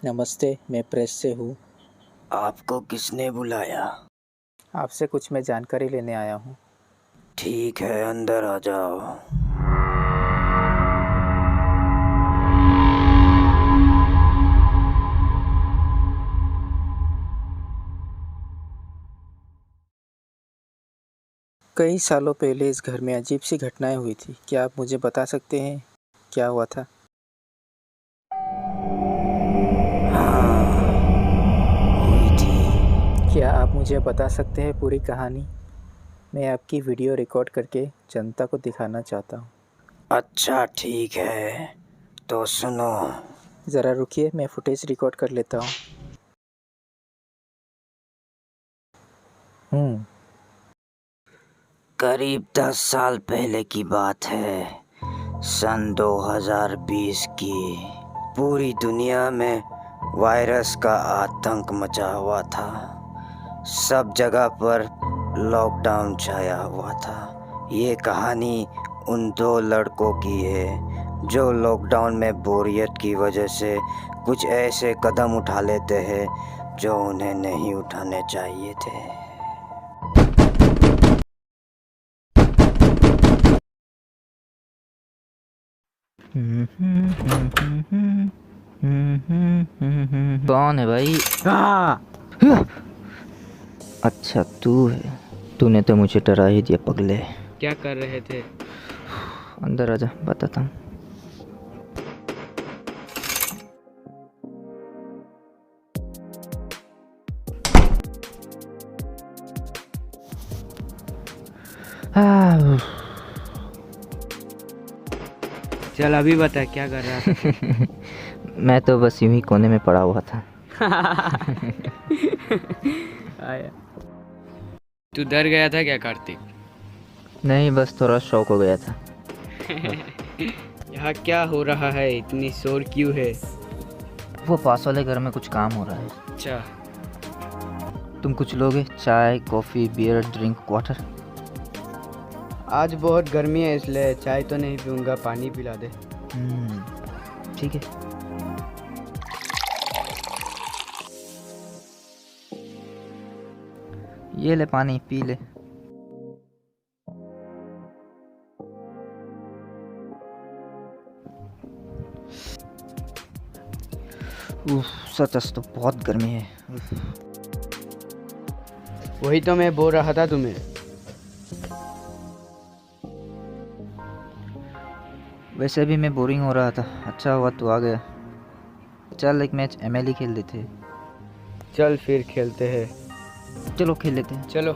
नमस्ते, मैं प्रेस से हूँ। आपको किसने बुलाया? आपसे कुछ मैं जानकारी लेने आया हूँ। ठीक है, अंदर आ जाओ। कई सालों पहले इस घर में अजीब सी घटनाएं हुई थी। क्या आप मुझे बता सकते हैं क्या हुआ था? हाँ, हुई थी। क्या आप मुझे बता सकते हैं पूरी कहानी? मैं आपकी वीडियो रिकॉर्ड करके जनता को दिखाना चाहता हूँ। अच्छा ठीक है, तो सुनो। ज़रा रुकिए, मैं फुटेज रिकॉर्ड कर लेता हूँ। करीब 10 साल पहले की बात है, सन 2020 की। पूरी दुनिया में वायरस का आतंक मचा हुआ था। सब जगह पर लॉकडाउन छाया हुआ था। ये कहानी उन दो लड़कों की है जो लॉकडाउन में बोरियत की वजह से कुछ ऐसे कदम उठा लेते हैं जो उन्हें नहीं उठाने चाहिए थे। कौन है भाई? अच्छा तू है। तूने तो मुझे डरा ही दिया पगले। क्या कर रहे थे? अंदर आजा, बताता हूँ। चल अभी बता क्या कर रहा था? मैं तो बस यूं ही कोने में पड़ा हुआ था। आया। तू डर गया था क्या कार्तिक? नहीं, बस थोड़ा शौक हो गया था। यहाँ क्या हो रहा है? इतनी शोर क्यों है? वो पास वाले घर में कुछ काम हो रहा है। अच्छा, तुम कुछ लोगे? चाय, कॉफ़ी, बियर, ड्रिंक, वाटर? आज बहुत गर्मी है इसलिए चाय तो नहीं पीऊंगा, पानी पिला दे। ठीक है। ये ले पानी, पी ले। सच तो बहुत गर्मी है। वही तो मैं बोल रहा था तुम्हें। वैसे भी मैं बोरिंग हो रहा था। अच्छा हुआ तू आ गया। चल एक मैच ML खेल लेते हैं। चल फिर खेलते हैं। चलो खेल लेते हैं। चलो।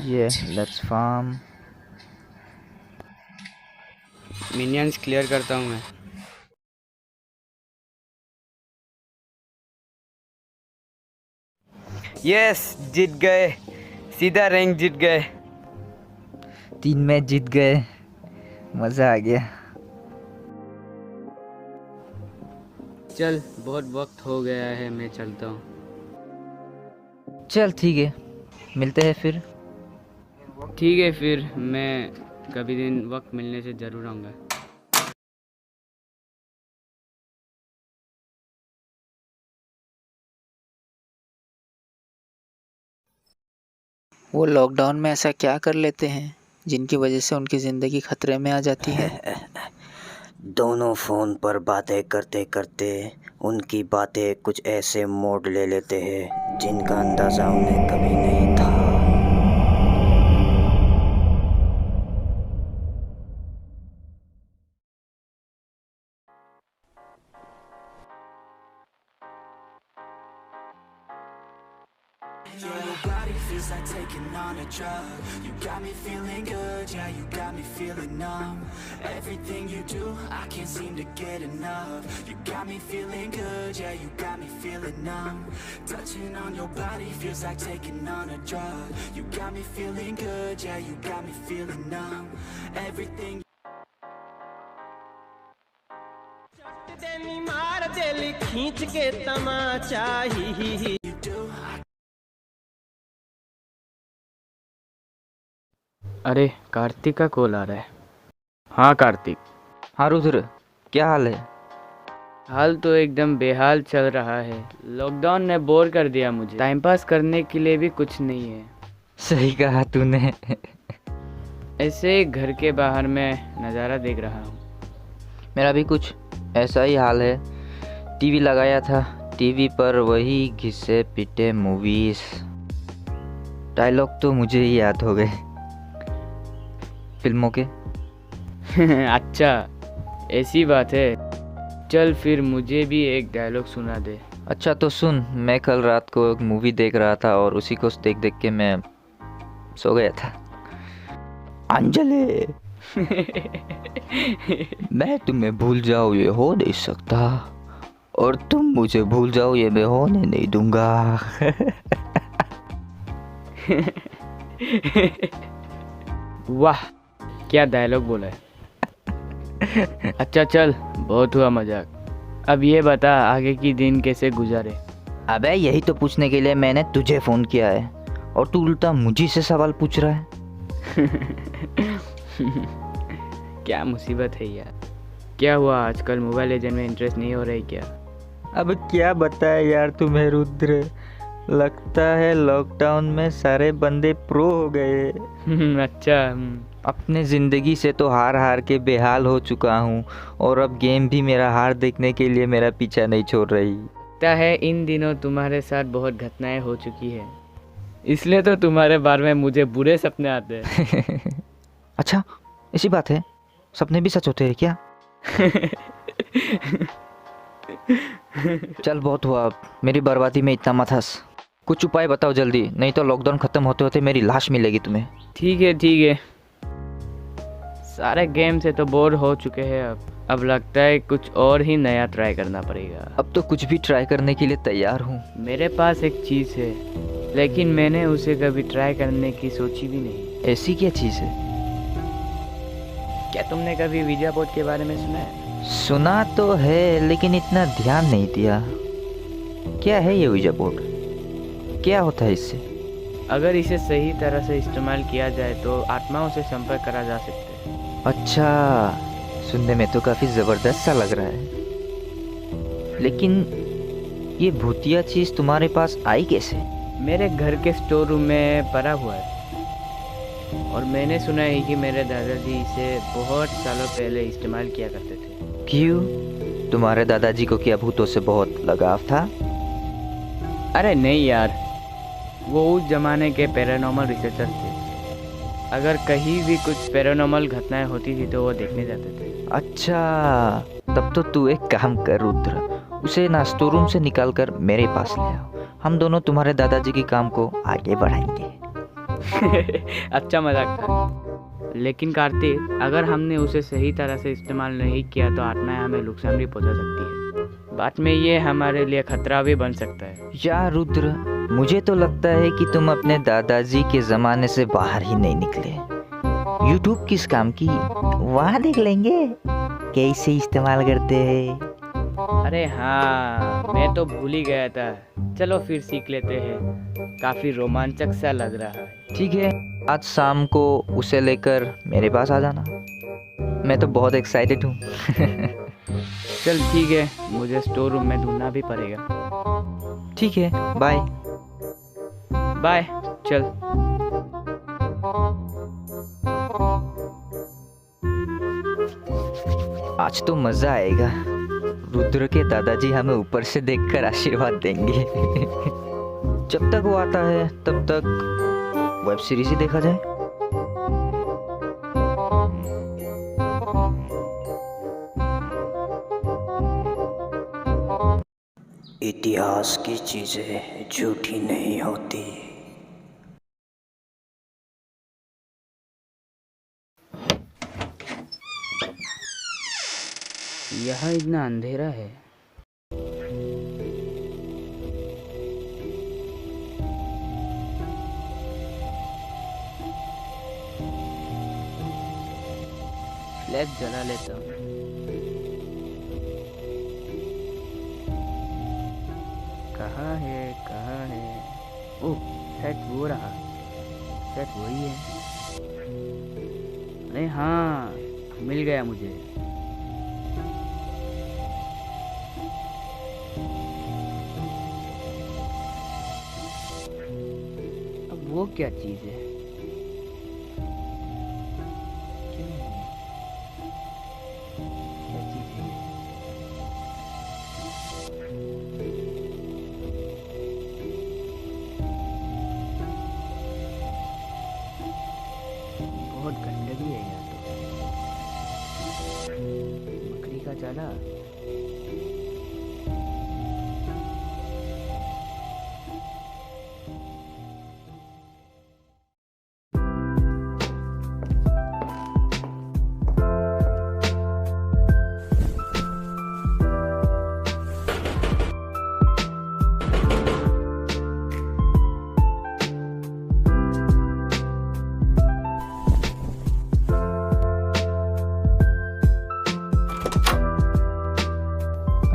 ये लेट्स फार्म। मिनियंस क्लियर करता हूँ मैं। यस, जीत गए। सीधा रैंक जीत गए। 3 मैच जीत गए। मज़ा आ गया। चल बहुत वक्त हो गया है, मैं चलता हूँ। चल ठीक है, मिलते हैं फिर। ठीक है फिर, मैं कभी दिन वक्त मिलने से ज़रूर आऊँगा। वो लॉकडाउन में ऐसा क्या कर लेते हैं जिनकी वजह से उनकी ज़िंदगी खतरे में आ जाती है? दोनों फ़ोन पर बातें करते करते उनकी बातें कुछ ऐसे मोड़ ले लेते हैं जिनका अंदाज़ा उन्हें कभी नहीं था। Yeah, your body feels like taking on a drug. You got me feeling good, yeah, you got me feeling numb. Everything you do, I can't seem to get enough. You got me feeling good, yeah, you got me feeling numb. Touching on your body feels like taking on a drug. You got me feeling good, yeah, you got me feeling numb. Everything मार देली खींच के तमाचा ही। you do, अरे कार्तिक का call आ रहा है। हाँ कार्तिक। हाँ रुद्र, क्या हाल है? हाल तो एकदम बेहाल चल रहा है। लॉकडाउन ने बोर कर दिया मुझे। टाइम पास करने के लिए भी कुछ नहीं है। सही कहा तूने। ऐसे ही घर के बाहर मैं नज़ारा देख रहा हूँ। मेरा भी कुछ ऐसा ही हाल है। टीवी लगाया था, टीवी पर वही घिसे पिटे मूवीज। डायलॉग तो मुझे ही याद हो गए फिल्मों के। अच्छा, ऐसी बात है। चल फिर मुझे भी एक डायलॉग सुना दे। अच्छा तो सुन, मैं कल रात को एक मूवी देख रहा था और उसी को देख देख के मैं सो गया था। अंजलि, मैं तुम्हें भूल जाऊँ ये हो नहीं सकता, और तुम मुझे भूल जाओ ये मैं होने नहीं दूंगा। वाह, क्या डायलॉग बोला है। अच्छा चल, बहुत हुआ मजाक। अब ये बता आगे की दिन कैसे गुजारे। अबे यही तो पूछने के लिए मैंने तुझे फोन किया है, और तू उल्टा मुझी से सवाल पूछ रहा है। क्या मुसीबत है यार। क्या हुआ, आजकल मोबाइल लेजेंड में इंटरेस्ट नहीं हो रही क्या? अब क्या बताए यार तुम्हें रुद्र, लगता है लॉकडाउन में सारे बंदे प्रो हो गए। अच्छा। अपने ज़िंदगी से तो हार हार के बेहाल हो चुका हूँ, और अब गेम भी मेरा हार देखने के लिए मेरा पीछा नहीं छोड़ रही। लगता है इन दिनों तुम्हारे साथ बहुत घटनाएं हो चुकी है, इसलिए तो तुम्हारे बारे में मुझे बुरे सपने आते हैं। अच्छा, ऐसी बात है? सपने भी सच होते हैं क्या? चल बहुत हुआ, मेरी बर्बादी में इतना मत हंस। कुछ उपाय बताओ जल्दी, नहीं तो लॉकडाउन खत्म होते होते मेरी लाश मिलेगी तुम्हें। ठीक है। सारे गेम से तो बोर हो चुके हैं। अब लगता है कुछ और ही नया ट्राई करना पड़ेगा। अब तो कुछ भी ट्राई करने के लिए तैयार हूँ। मेरे पास एक चीज़ है, लेकिन मैंने उसे कभी ट्राई करने की सोची भी नहीं। ऐसी क्या चीज़ है? क्या तुमने कभी वीजा बोर्ड के बारे में सुना है? सुना तो है, लेकिन इतना ध्यान नहीं दिया। क्या है ये वीजा बोर्ड? क्या होता है इससे? अगर इसे सही तरह से इस्तेमाल किया जाए तो आत्माओं से संपर्क करा जा सकता है। अच्छा, सुनने में तो काफ़ी ज़बरदस्त सा लग रहा है, लेकिन ये भूतिया चीज़ तुम्हारे पास आई कैसे? मेरे घर के स्टोर रूम में पड़ा हुआ है, और मैंने सुना है कि मेरे दादाजी इसे बहुत सालों पहले इस्तेमाल किया करते थे। क्यों? तुम्हारे दादाजी को क्या भूतों से बहुत लगाव था? अरे नहीं यार, वो उस जमाने के पैरानॉर्मल रिसर्चर थे। अगर कहीं भी कुछ पैरानॉर्मल घटनाएं होती थी तो वो देखने जाते थे। अच्छा, तब तो तू एक काम कर रुद्र, उसे ना स्टोर रूम से निकाल कर मेरे पास ले आओ। हम दोनों तुम्हारे दादाजी के काम को आगे बढ़ाएंगे। अच्छा मजाक था, लेकिन कार्तिक, अगर हमने उसे सही तरह से इस्तेमाल नहीं किया तो आत्माएं हमें नुकसान भी पहुंचा सकती है। बाद में ये हमारे लिए खतरा भी बन सकता है। यार रुद्र, मुझे तो लगता है कि तुम अपने दादाजी के ज़माने से बाहर ही नहीं निकले। यूट्यूब किस काम की, वहाँ देख लेंगे कैसे इस्तेमाल करते हैं। अरे हाँ, मैं तो भूल ही गया था। चलो फिर सीख लेते हैं, काफ़ी रोमांचक सा लग रहा है। ठीक है, आज शाम को उसे लेकर मेरे पास आ जाना। मैं तो बहुत एक्साइटेड हूँ। चल ठीक है, मुझे स्टोर रूम में ढूंढना भी पड़ेगा। ठीक है, बाय। बाय, चल। आज तो मज़ा आएगा। रुद्र के दादाजी हमें ऊपर से देखकर आशीर्वाद देंगे। जब तक वो आता है तब तक वेब सीरीज ही देखा जाए। इतिहास की चीजें झूठी नहीं होती। यहाँ इतना अंधेरा है। फ्लैश जला लेता हूँ। कहाँ है? ओह, शायद वो रहा। शायद वही है। अरे हाँ, मिल गया मुझे। अब वो क्या चीज है? क्यों? क्या चीज है? बहुत गंदगी है यहाँ तो। मकड़ी का जाला।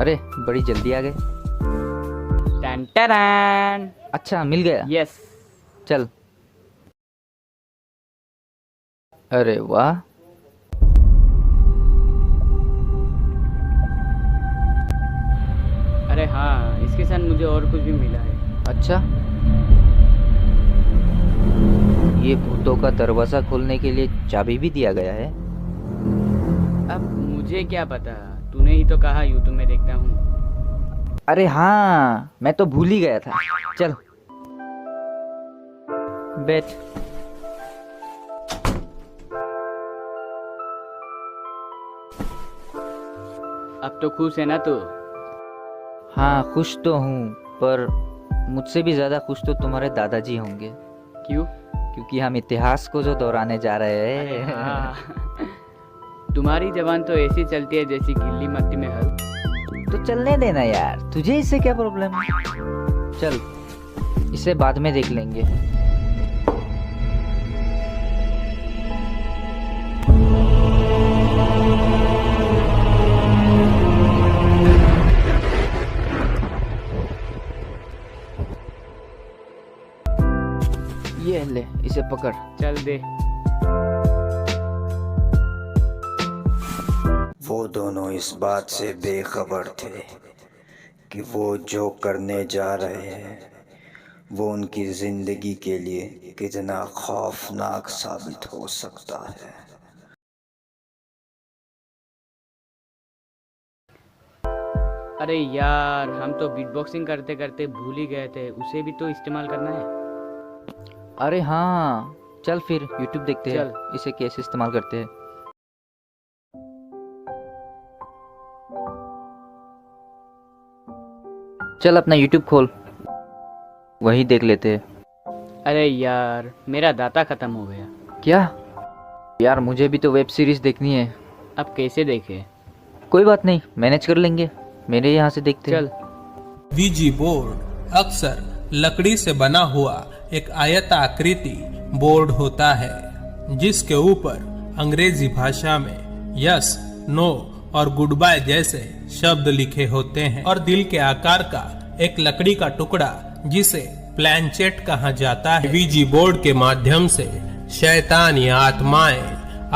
अरे बड़ी जल्दी आ गए। टन टन। अच्छा मिल गया। यस। चल। अरे वाह। अरे हाँ, इसके साथ मुझे और कुछ भी मिला है। अच्छा, ये भूतों का दरवाजा खोलने के लिए चाबी भी दिया गया है। अब मुझे क्या पता, तूने ही तो कहा यूट्यूब में देखता हूँ। अरे हाँ, मैं तो भूल ही गया था। चल बैठ। अब तो खुश है ना तू? हाँ खुश तो हूँ, पर मुझसे भी ज्यादा खुश तो तुम्हारे दादाजी होंगे। क्यों? क्योंकि हम इतिहास को जो दोहराने जा रहे अरे हैं। हाँ। तुम्हारी जबान तो ऐसी चलती है जैसी गीली मट्टी में हल। तो चलने देना यार, तुझे इससे क्या प्रॉब्लम है? चल, इसे बाद में देख लेंगे। ये ले, इसे पकड़। चल दे। वो दोनों इस बात से बेखबर थे कि वो जो करने जा रहे हैं वो उनकी जिंदगी के लिए कितना खौफनाक साबित हो सकता है। अरे यार, हम तो बीटबॉक्सिंग करते करते भूल ही गए थे, उसे भी तो इस्तेमाल करना है। अरे हाँ, चल फिर YouTube देखते हैं, चल। इसे कैसे इस्तेमाल करते हैं। चल अपना YouTube खोल, वही देख लेते हैं। अरे यार, मेरा डाटा खत्म हो गया। क्या यार, मुझे भी तो वेब सीरीज देखनी है। अब कैसे देखे? कोई बात नहीं, मैनेज कर लेंगे, मेरे यहाँ से देखते हैं। चल। वीजी बोर्ड अक्सर लकड़ी से बना हुआ एक आयताकृति बोर्ड होता है जिसके ऊपर अंग्रेजी भाषा में यस, नो और गुड बाय जैसे शब्द लिखे होते हैं और दिल के आकार का एक लकड़ी का टुकड़ा जिसे प्लैंचेट कहा जाता है। वीजी बोर्ड के माध्यम से शैतान या आत्माएं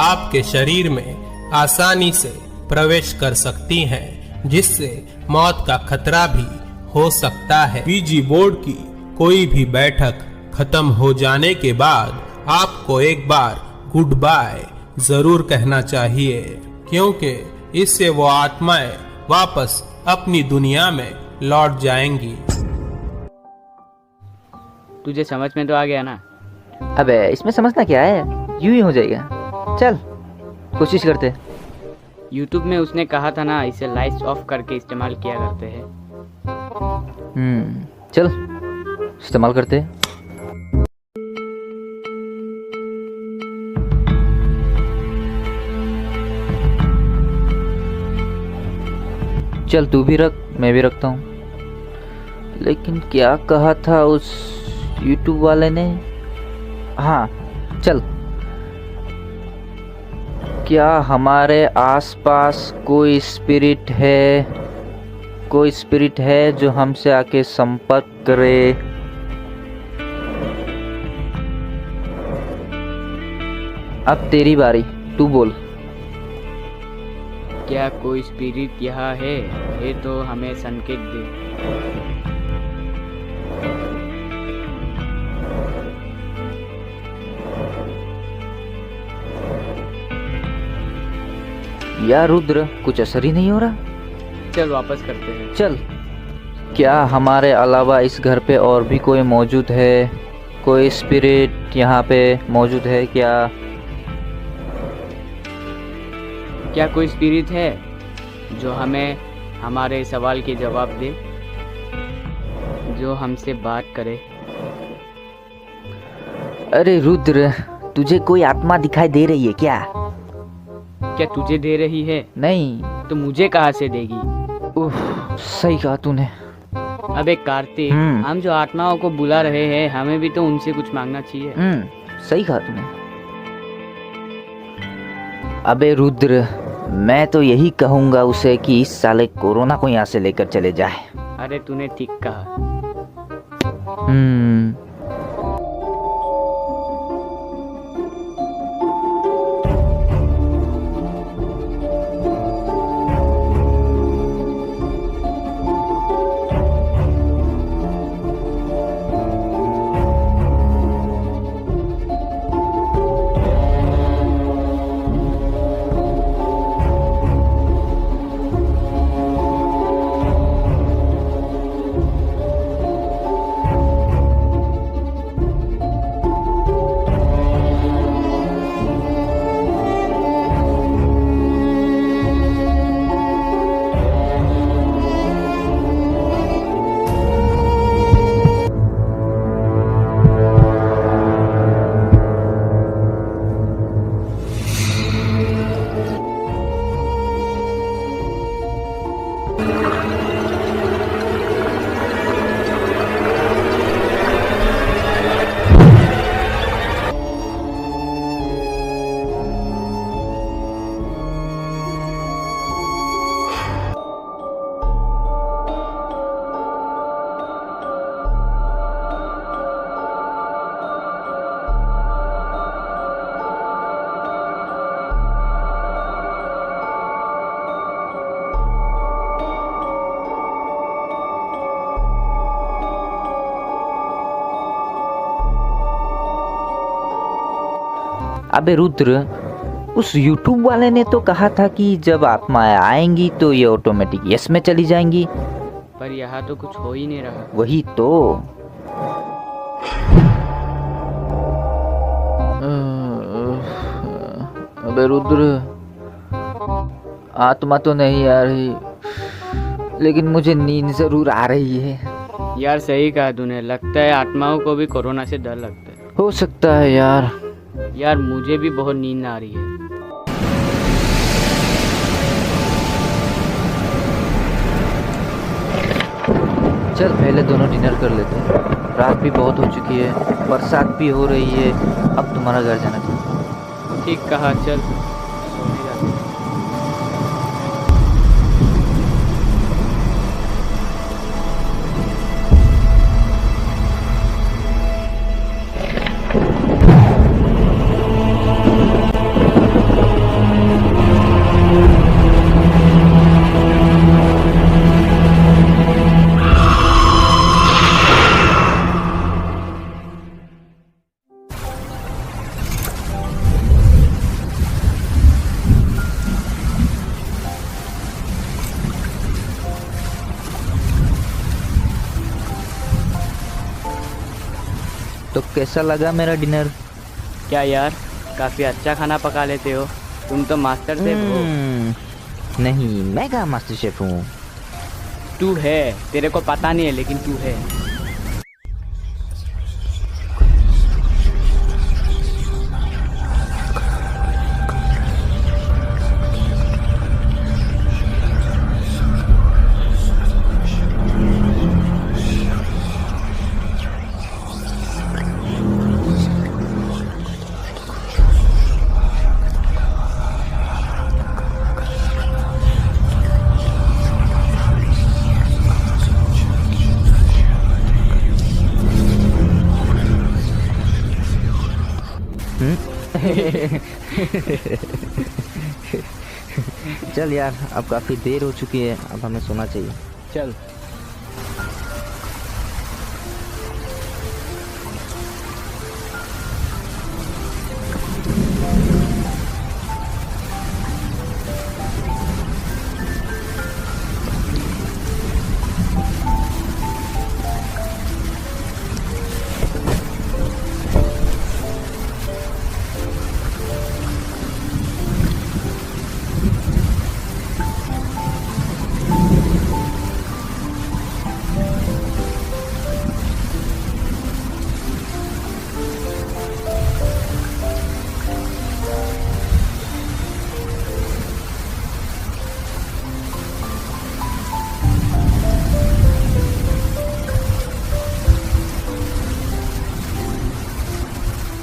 आपके शरीर में आसानी से प्रवेश कर सकती हैं, जिससे मौत का खतरा भी हो सकता है। वीजी बोर्ड की कोई भी बैठक खत्म हो जाने के बाद आपको एक बार गुड बाय जरूर कहना चाहिए, क्योंकि इससे वो आत्माएं वापस अपनी दुनिया में लौट जाएंगी। तुझे समझ में तो आ गया ना? अबे इसमें समझना क्या है, यूं ही हो जाएगा। चल कोशिश करते। यूट्यूब में उसने कहा था ना, इसे लाइट्स ऑफ करके इस्तेमाल किया करते हैं। चल इस्तेमाल करते। चल तू भी रख, मैं भी रखता हूँ। लेकिन क्या कहा था उस YouTube वाले ने? हाँ चल, क्या हमारे आसपास कोई स्पिरिट है, कोई स्पिरिट है जो हमसे आके संपर्क करे? अब तेरी बारी, तू बोल। क्या कोई स्पिरिट यहाँ है तो हमें संकेत दे। यार रुद्र, कुछ असर ही नहीं हो रहा। चल वापस करते हैं। चल। क्या हमारे अलावा इस घर पे और भी कोई मौजूद है? कोई स्पिरिट यहाँ पे मौजूद है क्या? क्या कोई स्पिरिट है जो हमें हमारे सवाल के जवाब दे, जो हमसे बात करे? अरे रुद्र, तुझे कोई आत्मा दिखाई दे रही है क्या? क्या तुझे दे रही है? नहीं। तो मुझे कहाँ से देगी? उफ, सही कहा तूने। अबे कार्तिक, हम जो आत्माओं को बुला रहे हैं, हमें भी तो उनसे कुछ मांगना चाहिए। सही कहा तूने। अबे रुद्र, मैं तो यही कहूंगा उसे कि इस साले कोरोना को यहाँ से लेकर चले जाए। अरे तूने ठीक कहा। अबे रुद्र, उस YouTube वाले ने तो कहा था कि जब आत्माएं आएंगी तो ये ऑटोमेटिक यस में चली जाएंगी। पर यहाँ तो कुछ हो ही नहीं रहा। वही तो। अबे रुद्र, आत्मा तो नहीं आ रही, लेकिन मुझे नींद जरूर आ रही है। यार सही कहा तूने, लगता है आत्माओं को भी कोरोना से डर लगता है। हो सकता है यार। यार मुझे भी बहुत नींद आ रही है। चल पहले दोनों डिनर कर लेते हैं। रात भी बहुत हो चुकी है, बरसात भी हो रही है। अब तुम्हारा घर जाना चाहिए। ठीक कहा, चल सोने जाते हैं। तो कैसा लगा मेरा डिनर? क्या यार, काफी अच्छा खाना पका लेते हो। तुम तो मास्टर शेफ हो। नहीं, मैं कहाँ मास्टर शेफ हूँ। तू है, तेरे को पता नहीं है लेकिन तू है। चल यार, अब काफ़ी देर हो चुकी है, अब हमें सोना चाहिए। चल।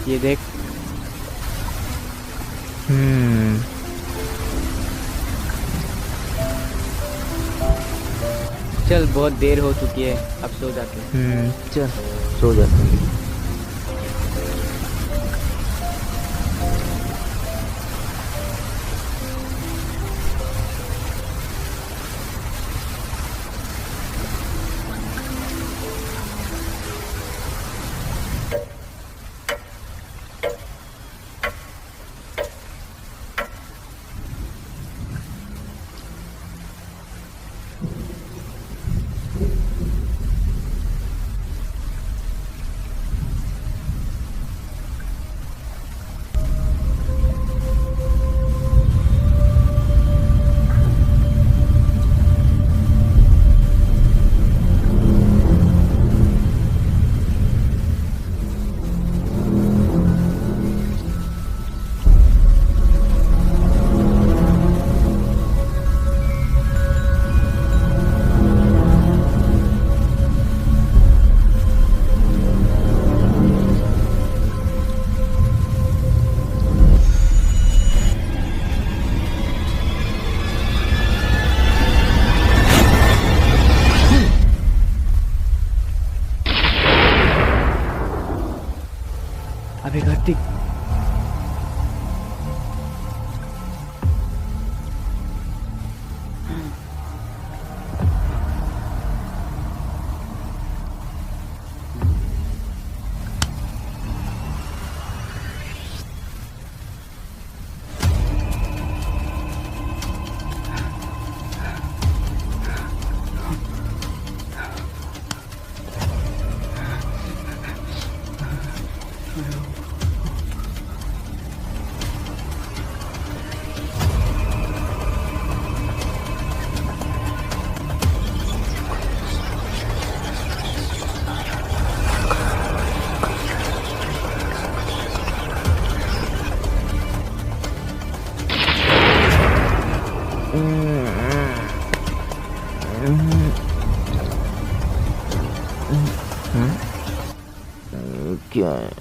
ये देख। चल, बहुत देर हो चुकी है, अब सो जाते हैं। चल सो जाते हैं। अबे कार्तिक, क्या है?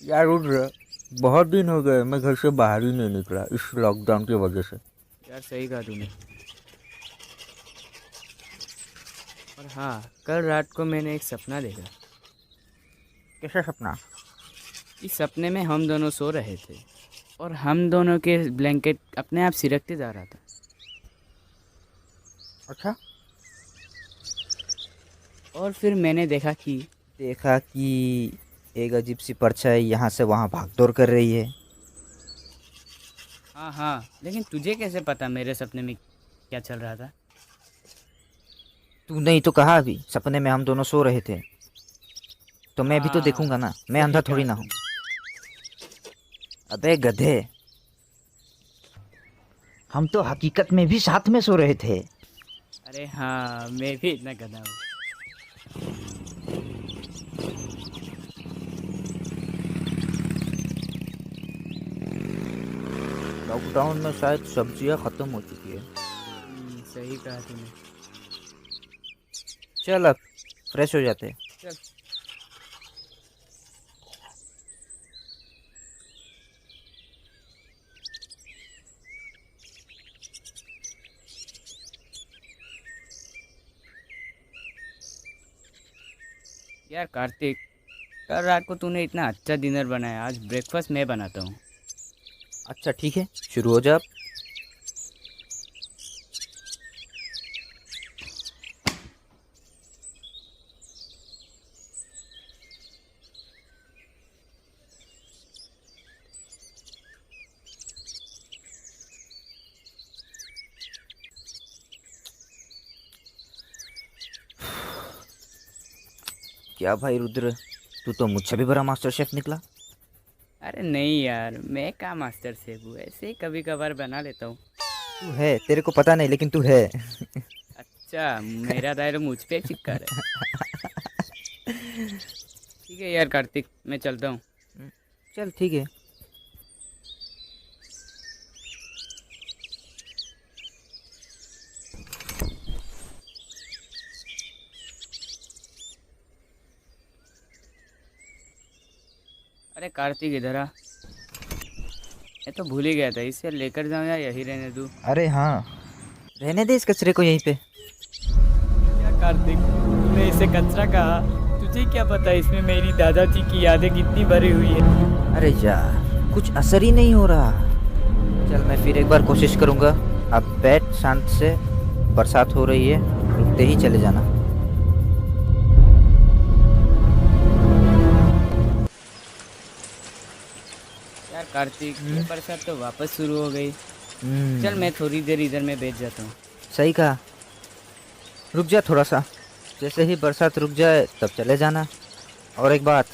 यार रुद्र, बहुत दिन हो गए मैं घर से बाहर ही नहीं निकला इस लॉकडाउन की वजह से। यार सही कहा तूने। और हाँ, कल रात को मैंने एक सपना देखा। कैसा सपना? इस सपने में हम दोनों सो रहे थे और हम दोनों के ब्लैंकेट अपने आप सिरकते जा रहा था। अच्छा, और फिर मैंने देखा कि एक अजीब सी परछाई यहाँ से वहाँ भागदौड़ कर रही है। हाँ, लेकिन तुझे कैसे पता मेरे सपने में क्या चल रहा था? तूने ही तो कहा अभी सपने में हम दोनों सो रहे थे, तो मैं भी तो हाँ, देखूंगा ना, मैं अंधा सही थोड़ी कहा ना हूँ। अबे गधे, हम तो हकीकत में भी साथ में सो रहे थे। अरे हाँ, मैं भी इतना गधा हूँ। लॉकडाउन में शायद सब्जियां खत्म हो चुकी है। सही कहा तूने। चल अब फ्रेश हो जाते हैं। चल। यार कार्तिक, कल रात को तूने इतना अच्छा डिनर बनाया, आज ब्रेकफास्ट मैं बनाता हूँ। अच्छा ठीक है, शुरू हो जा अब। क्या भाई रुद्र, तू तो मुझसे भी बड़ा मास्टर शेफ निकला। अरे नहीं यार, मैं क्या मास्टर शेफ हूँ, ऐसे ही कभी कभार बना लेता हूँ। तू है, तेरे को पता नहीं लेकिन तू है। अच्छा, मेरा दायरा मुझ पे चिपका रहा है। ठीक है यार कार्तिक, मैं चलता हूँ। चल ठीक है। अरे कार्तिक इधर आ। मैं तो भूल ही गया था, इसे लेकर जाऊँ या यही रहने दूँ? अरे हाँ, रहने दे इस कचरे को यहीं पे। क्या कार्तिक, तूने इसे कचरा कहा? तुझे क्या पता इसमें मेरी दादाजी की यादें कितनी भरी हुई है। अरे यार, कुछ असर ही नहीं हो रहा। चल मैं फिर एक बार कोशिश करूँगा। अब बैठ शांत से, बरसात हो रही है, रुकते ही चले जाना। यार कार्तिक, ये बरसात तो वापस शुरू हो गई। चल मैं थोड़ी देर इधर में बैठ जाता हूँ। सही कहा, रुक जा थोड़ा सा। जैसे ही बरसात रुक जाए तब चले जाना। और एक बात,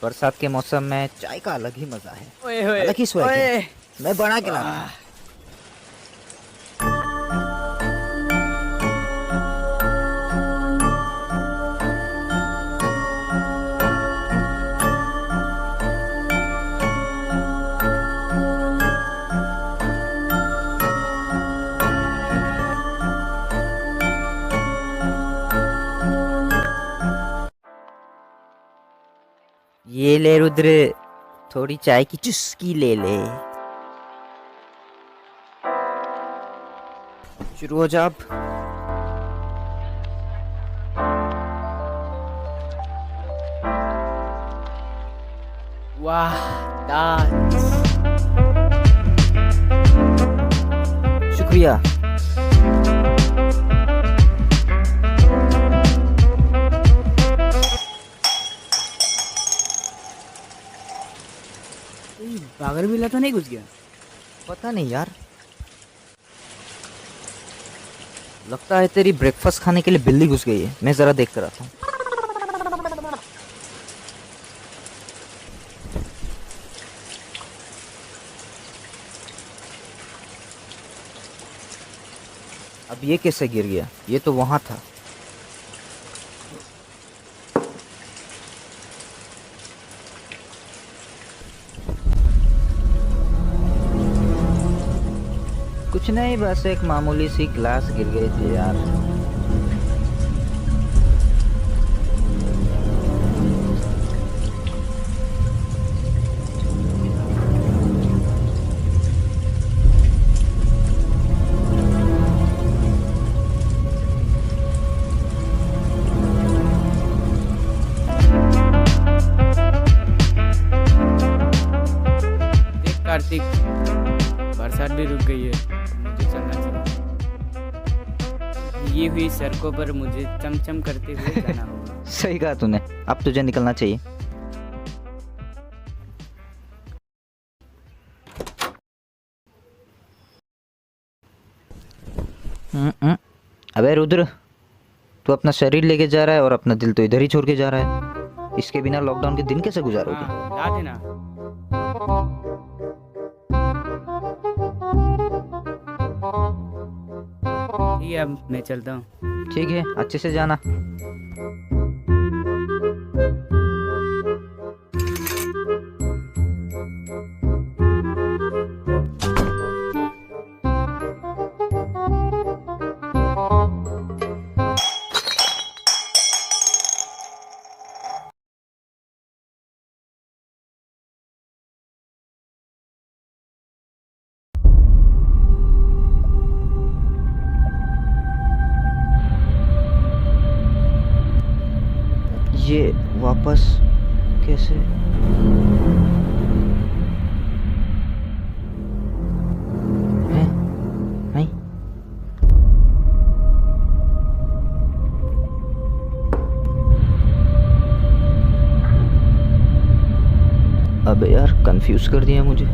बरसात के मौसम में चाय का अलग ही मजा है, ओए होए, अलग ही स्वाद है। ओए। मैं बना के लाता हूँ। ये ले रुद्र, थोड़ी चाय की चुस्की ले ले। शुरू हो जा अब। वाह ताज, शुक्रिया। बागर बिल्ला तो नहीं घुस गया? पता नहीं यार, लगता है तेरी ब्रेकफास्ट खाने के लिए बिल्ली घुस गई है। मैं जरा देख कर आता हूँ। अब ये कैसे गिर गया? ये तो वहां था। कुछ नहीं, बस एक मामूली सी ग्लास गिर गई थी यार। देख कार्तिक, बरसात भी रुक गई है, मुझे चलना चाहिए। ये हुई सड़कों पर मुझे चमचम करते हुए जाना होगा। सही कहा तूने, अब तुझे निकलना चाहिए। अबे रुद्र, तो अपना शरीर लेके जा रहा है और अपना दिल तो इधर ही छोड़ के जा रहा है। इसके बिना लॉकडाउन के दिन कैसे गुजारोगे? हाँ, ला देना। ये अब मैं चलता हूँ। ठीक है, अच्छे से जाना। ये वापस कैसे? हैं? नहीं। अबे यार, कंफ्यूज कर दिया मुझे।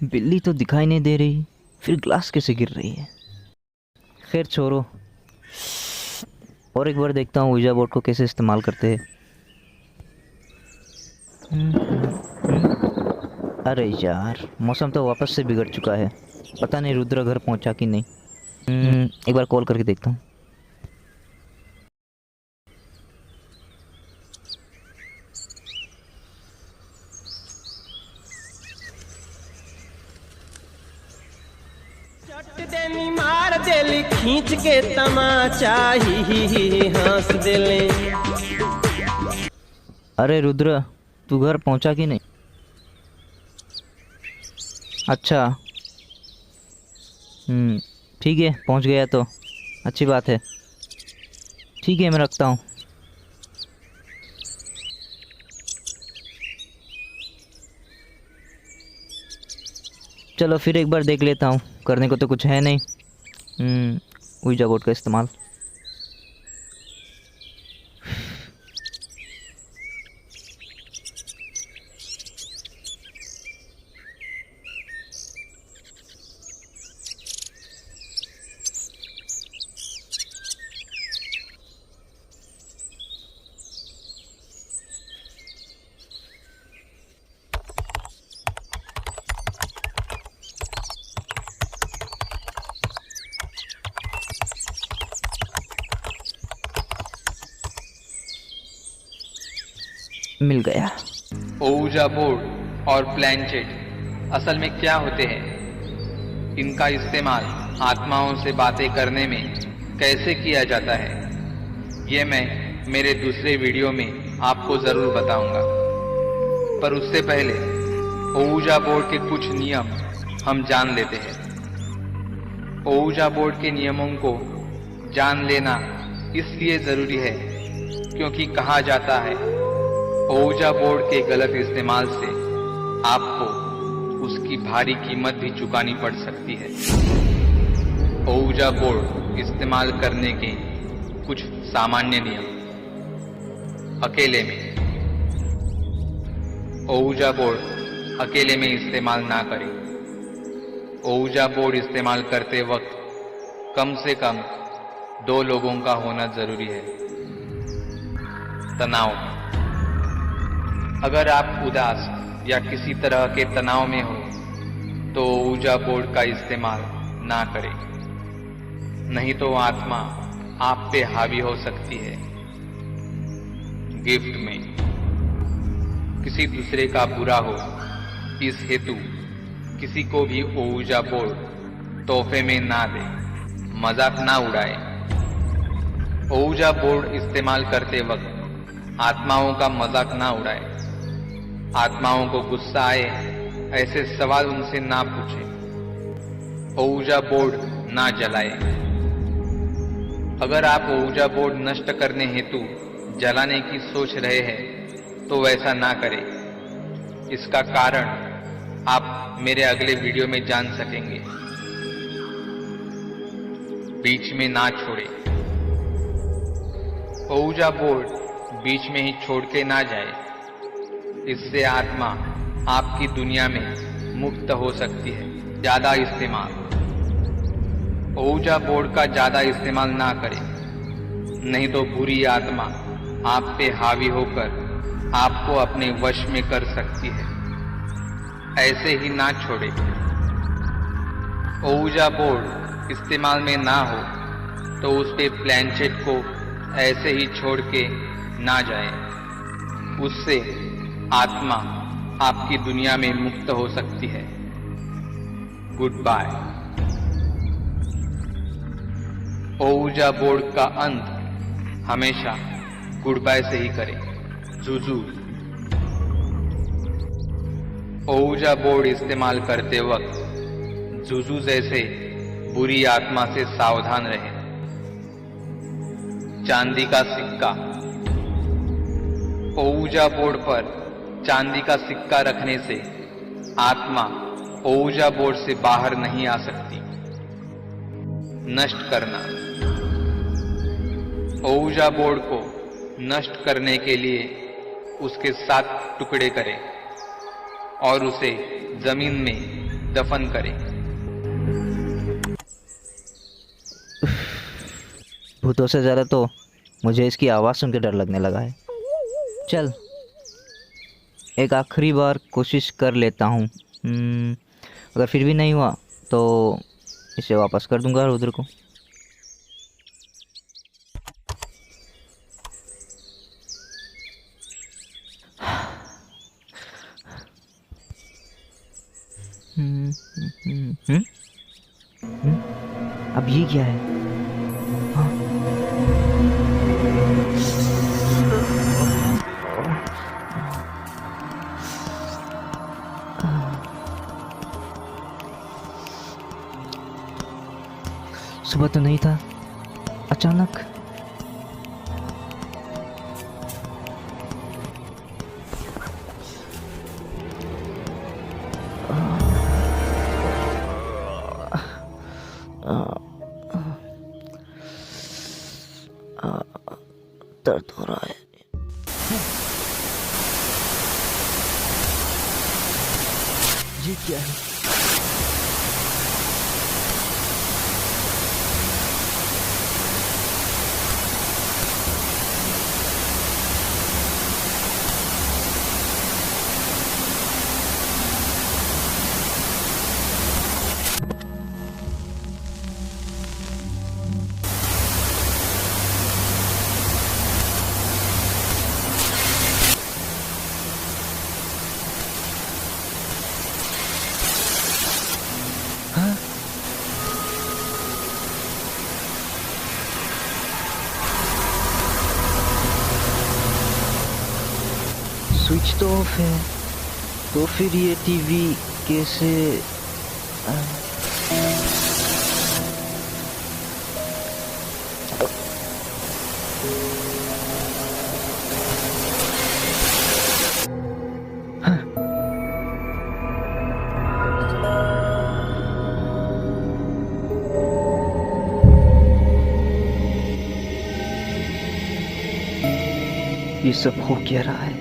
बिल्ली तो दिखाई नहीं दे रही, फिर ग्लास कैसे गिर रही है? खैर छोड़ो, और एक बार देखता हूँ ouija बोर्ड को कैसे इस्तेमाल करते हैं। अरे यार, मौसम तो वापस से बिगड़ चुका है। पता नहीं रुद्र घर पहुंचा कि नहीं। एक बार कॉल करके देखता हूँ। चट देनी मार देली खींच के तमाचा ही हंस देले। अरे रुद्र, तू घर पहुंचा कि नहीं? अच्छा, ठीक है, पहुंच गया तो अच्छी बात है। ठीक है, मैं रखता हूँ। चलो फिर एक बार देख लेता हूँ, करने को तो कुछ है नहीं। ouija बोर्ड का इस्तेमाल। मिल गया। ouija बोर्ड और प्लैंचेट असल में क्या होते हैं, इनका इस्तेमाल आत्माओं से बातें करने में कैसे किया जाता है, ये मैं मेरे दूसरे वीडियो में आपको ज़रूर बताऊंगा। पर उससे पहले ouija बोर्ड के कुछ नियम हम जान लेते हैं। ouija बोर्ड के नियमों को जान लेना इसलिए ज़रूरी है क्योंकि कहा जाता है ouija बोर्ड के गलत इस्तेमाल से आपको उसकी भारी कीमत भी चुकानी पड़ सकती है। ouija बोर्ड इस्तेमाल करने के कुछ सामान्य नियम। अकेले में ouija बोर्ड अकेले में इस्तेमाल ना करें। ouija बोर्ड इस्तेमाल करते वक्त कम से कम 2 लोगों का होना जरूरी है। तनाव, अगर आप उदास या किसी तरह के तनाव में हो तो ouija बोर्ड का इस्तेमाल ना करें, नहीं तो आत्मा आप पे हावी हो सकती है। गिफ्ट में किसी दूसरे का बुरा हो, इस हेतु किसी को भी ouija बोर्ड तोहफे में ना दे, मजाक ना उड़ाए। ouija बोर्ड इस्तेमाल करते वक्त आत्माओं का मजाक ना उड़ाए। आत्माओं को गुस्सा आए ऐसे सवाल उनसे ना पूछे। ouija बोर्ड ना जलाए। अगर आप ouija बोर्ड नष्ट करने हेतु जलाने की सोच रहे हैं तो वैसा ना करें। इसका कारण आप मेरे अगले वीडियो में जान सकेंगे। बीच में ना छोड़े। ओऊजा बोर्ड बीच में ही छोड़ के ना जाए। इससे आत्मा आपकी दुनिया में मुक्त हो सकती है। ज्यादा इस्तेमाल। ओऊजा बोर्ड का ज्यादा इस्तेमाल ना करें, नहीं तो बुरी आत्मा आप पे हावी होकर आपको अपने वश में कर सकती है। ऐसे ही ना छोड़े। ओऊजा बोर्ड इस्तेमाल में ना हो तो उस पे प्लैंचेट को ऐसे ही छोड़ के ना जाए। उससे आत्मा आपकी दुनिया में मुक्त हो सकती है। Good bye. ओऊजा बोर्ड का अंत हमेशा गुड बाय से ही करें। जुजू। ओऊजा बोर्ड इस्तेमाल करते वक्त जुजू जैसे बुरी आत्मा से सावधान रहें। चांदी का सिक्का। ओऊजा बोर्ड पर चांदी का सिक्का रखने से आत्मा ओऊजा बोर्ड से बाहर नहीं आ सकती। नष्ट करना। ओऊजा बोर्ड को नष्ट करने के लिए उसके 7 टुकड़े करें और उसे जमीन में दफन करें। भूतों से ज़्यादा तो मुझे इसकी आवाज़ सुन के डर लगने लगा है। चल एक आखिरी बार कोशिश कर लेता हूँ। अगर फिर भी नहीं हुआ तो इसे वापस कर दूंगा रुद्र को। अब ये क्या है? हाँ? सुबह तो नहीं था, अचानक दर्द हो रहा है। ये क्या है? स्विच तो ऑफ है, तो फिर ये टीवी कैसे? ये सब हो क्या रहा है?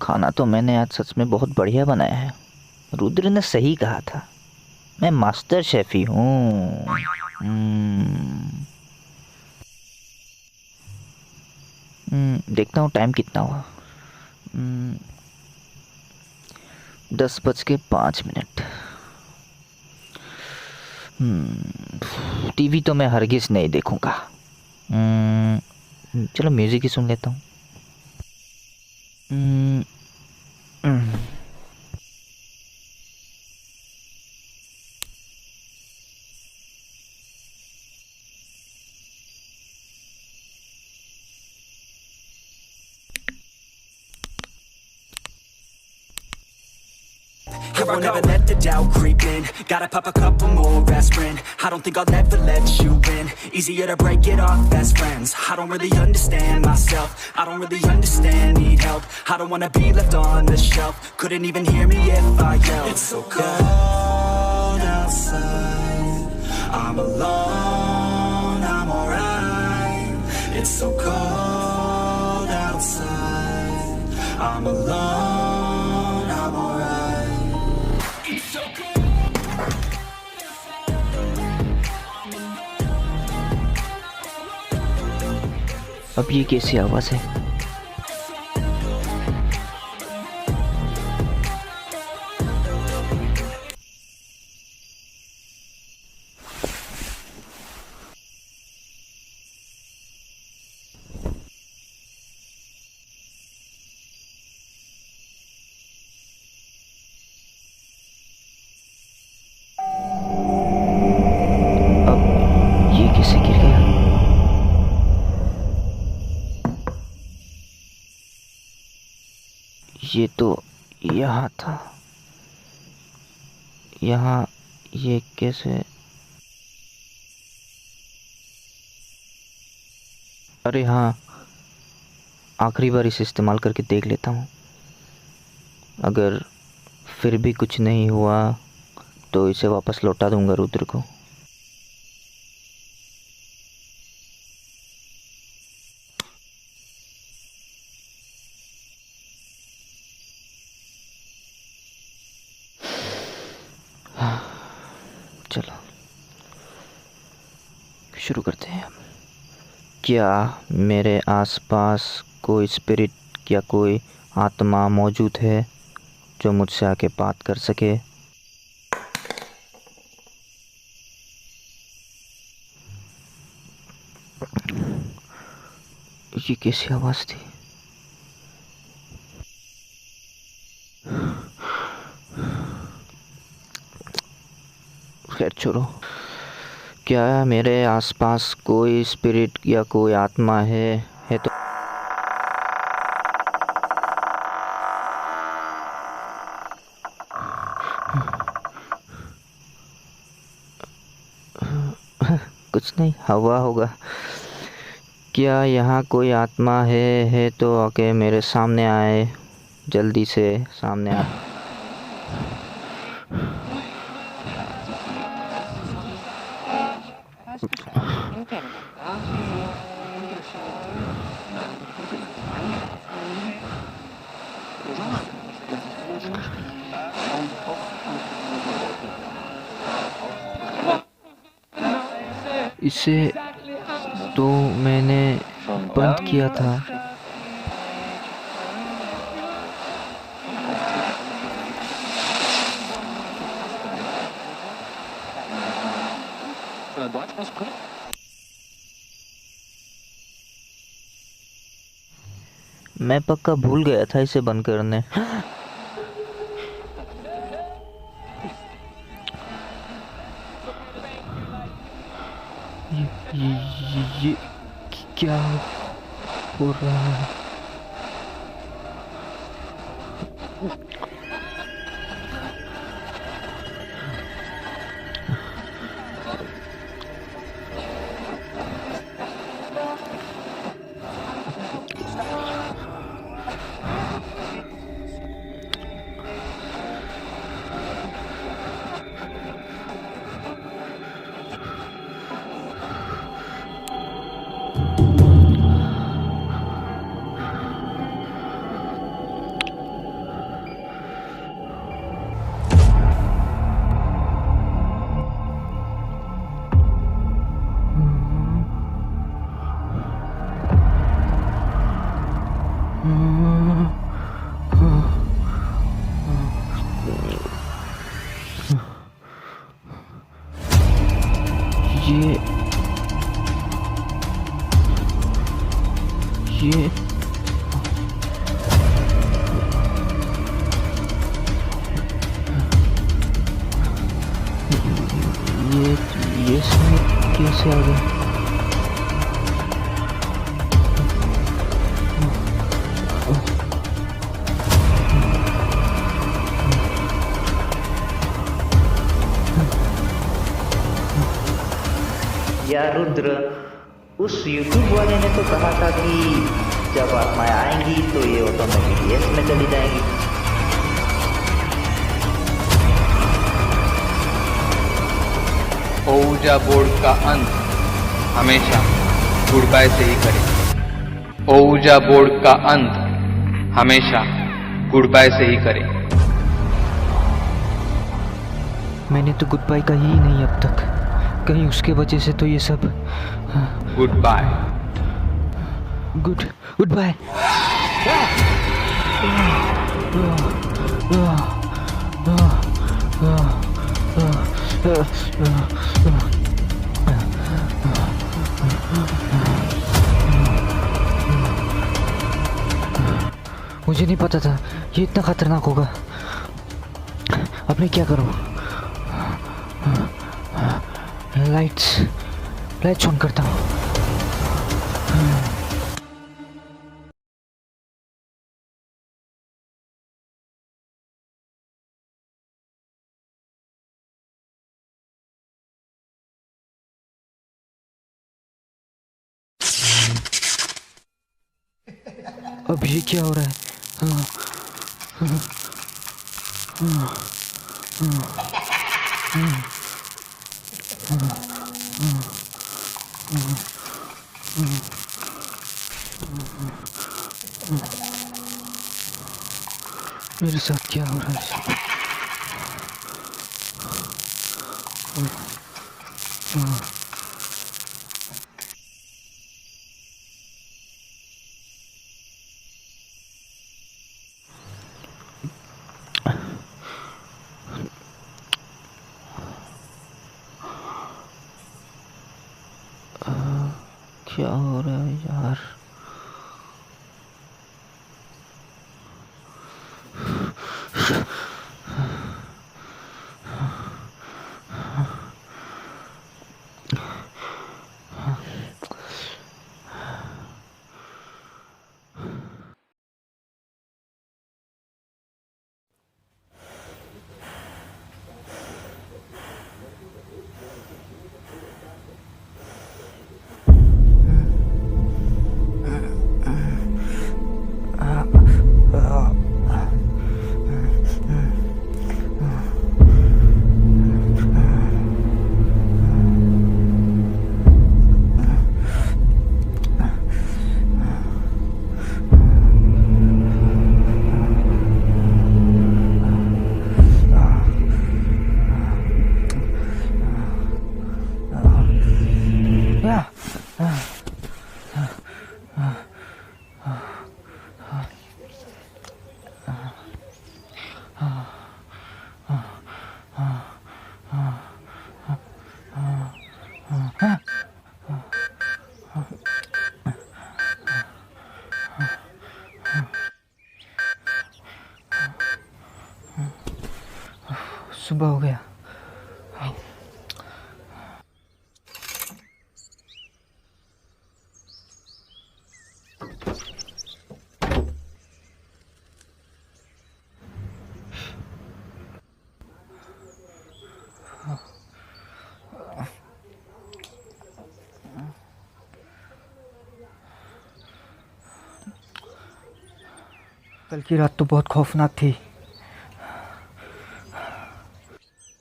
खाना तो मैंने आज सच में बहुत बढ़िया बनाया है। रुद्र ने सही कहा था, मैं मास्टर शेफ ही हूँ। देखता हूँ टाइम कितना हुआ। 10:05। टीवी तो मैं हरगिज़ नहीं देखूँगा। चलो म्यूज़िक ही सुन लेता हूँ। I won't ever let the doubt creep in. Gotta pop a couple more aspirin. I don't think I'll ever let you in. Easier to break it off best friends. I don't really understand myself. I don't really understand, need help. I don't wanna be left on the shelf. Couldn't even hear me if I yelled. It's so cold outside. I'm alone, I'm alright. It's so cold outside. I'm alone, I'm alright. अब ये कैसी आवाज़ है? अब ये कैसे गिर गया? ये तो यहाँ था। यहाँ ये कैसे? अरे हाँ, आखिरी बार इसे इस्तेमाल करके देख लेता हूँ। अगर फिर भी कुछ नहीं हुआ तो इसे वापस लौटा दूंगा रुद्र को। चलो शुरू करते हैं। क्या मेरे आसपास कोई स्पिरिट या कोई आत्मा मौजूद है जो मुझसे आके बात कर सके? ये कैसी आवाज़ थी? खैर छोड़ो। क्या मेरे आसपास कोई स्पिरिट या कोई आत्मा है तो कुछ नहीं, हवा होगा। क्या यहाँ कोई आत्मा है तो आके मेरे सामने आए, जल्दी से सामने आ। इसे तो मैंने बंद किया था। मैं पक्का भूल गया था इसे बंद करने। ये क्या हो रहा है? ये ये समय कैसे आ गया? यार रुद्र, उस यूट्यूब वाले ने तो कहा था कि जब आत्माएं आएंगी तो ये ऑटोमेटिक यस में चली जाएंगी। ओऊजा बोर्ड का अंत हमेशा गुड बाय से ही करें। ओऊजा बोर्ड का अंत हमेशा गुड बाय से ही करें। मैंने तो गुड बाय कही ही नहीं अब तक, कहीं उसके वजह से तो ये सब। Goodbye. Goodbye. मुझे नहीं पता था ये इतना खतरनाक होगा। अब मैं क्या करूं? लाइट्स ऑन करता हूँ। अब ये क्या हो रहा है? मेरे साथ क्या हो रहा है? क्या हो रहा है यार? सुबह हो गया। कल की रात तो बहुत खौफनाक थी।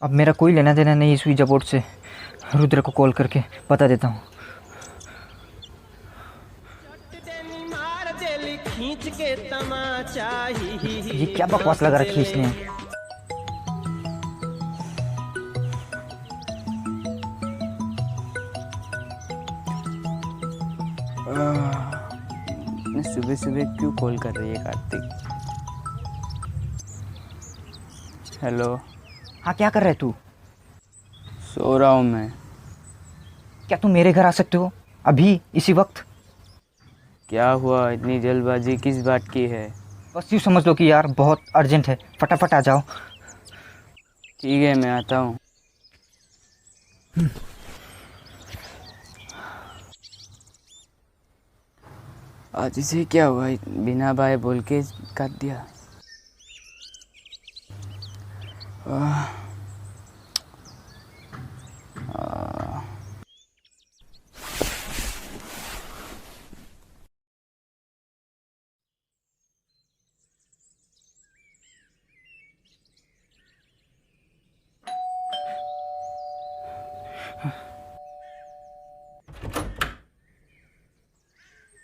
अब मेरा कोई लेना देना नहीं इस वीजा बोर्ड से। रुद्र को कॉल करके बता देता हूँ। ये क्या बकवास लगा रखी है इसने? सुबह सुबह क्यों कॉल कर रही है कार्तिक? हेलो। हाँ, क्या कर रहा है तू? सो रहा हूँ मैं। क्या तुम मेरे घर आ सकते हो अभी इसी वक्त? क्या हुआ, इतनी जल्दबाजी किस बात की है? बस यूँ समझ लो कि यार बहुत अर्जेंट है, फटाफट आ जाओ। ठीक है, मैं आता हूँ। आज इसे क्या हुआ, बिना बाय बोल के काट दिया।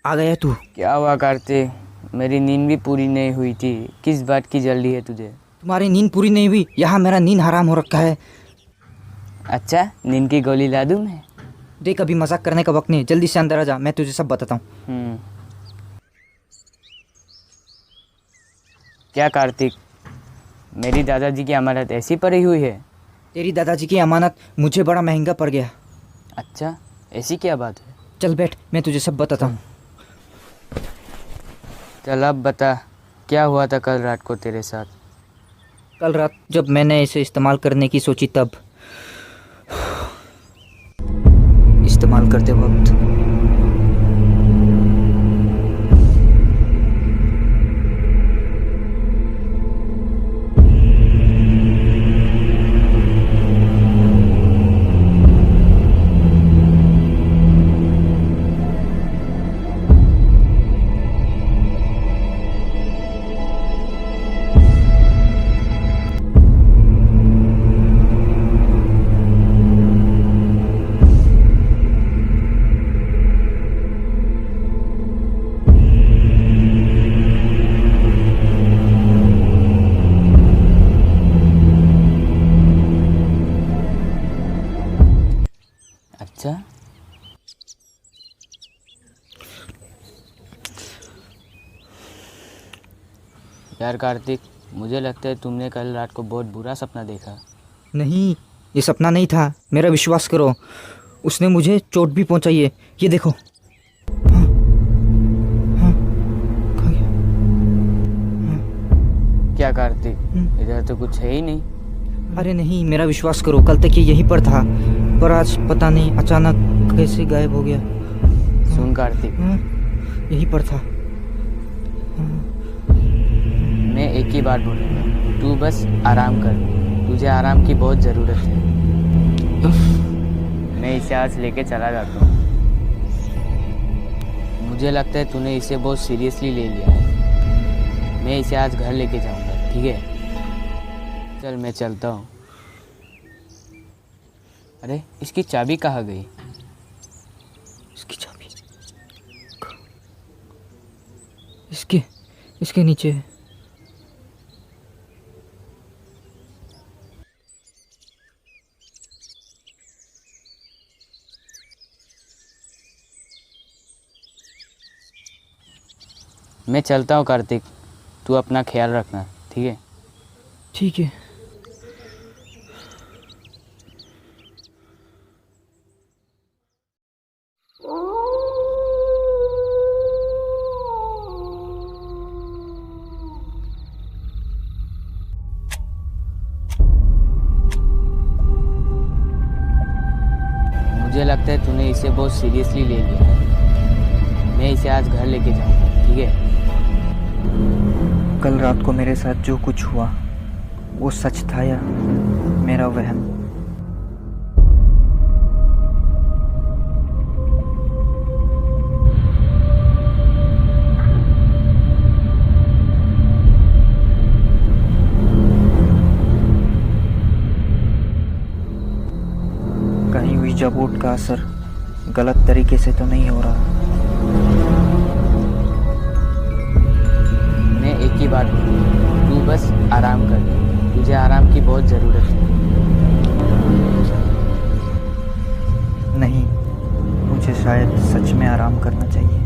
आ गया तू? क्या हुआ कार्तिक, मेरी नींद भी पूरी नहीं हुई थी, किस बात की जल्दी है तुझे? तुम्हारी नींद पूरी नहीं हुई, यहाँ मेरा नींद हराम हो रखा है। अच्छा, नींद की गोली ला दूँ मैं? देख अभी मजाक करने का वक्त नहीं, जल्दी से अंदर आ जा, मैं तुझे सब बताता हूँ। क्या कार्तिक, मेरी दादाजी की अमानत ऐसी पड़ी हुई है? तेरी दादाजी की अमानत मुझे बड़ा महंगा पड़ गया। अच्छा, ऐसी क्या बात है? चल बैठ, मैं तुझे सब बताता हूँ। चल अब बता, क्या हुआ था कल रात को तेरे साथ? कल रात जब मैंने इसे इस्तेमाल करने की सोची, तब इस्तेमाल करते वक्त अच्छा, यार कार्तिक, मुझे लगता है तुमने कल रात को बहुत बुरा सपना देखा। नहीं, ये सपना नहीं था, मेरा विश्वास करो। उसने मुझे चोट भी पहुंचाई है, ये देखो। हाँ, हाँ, कहाँ गया? क्या कार्तिक, इधर तो कुछ है ही नहीं। अरे नहीं, मेरा विश्वास करो, कल तक ये यहीं पर था, पर आज पता नहीं अचानक कैसे गायब हो गया। सुन कार्तिक, यहीं पर था। मैं एक ही बात बोलूँगा, तू बस आराम कर, तुझे आराम की बहुत ज़रूरत है। मैं इसे आज लेके चला जाता हूँ। मुझे लगता है तूने इसे बहुत सीरियसली ले लिया है। मैं इसे आज घर लेके जाऊँगा, ठीक है? चल मैं चलता हूँ। अरे इसकी चाबी कहाँ गई? इसकी चाबी इसके नीचे है। मैं चलता हूँ कार्तिक, तू अपना ख्याल रखना, ठीक है? ठीक है। मुझे लगता है तूने इसे बहुत सीरियसली ले लिया है। मैं इसे आज घर लेके जाऊँगा, ठीक है? कल रात को मेरे साथ जो कुछ हुआ वो सच था या मेरा वहम? कहीं ouija बोर्ड का असर गलत तरीके से तो नहीं हो रहा? मैं एक ही बात बोलूँ, तू बस आराम कर, तुझे आराम की बहुत ज़रूरत है। नहीं, मुझे शायद सच में आराम करना चाहिए।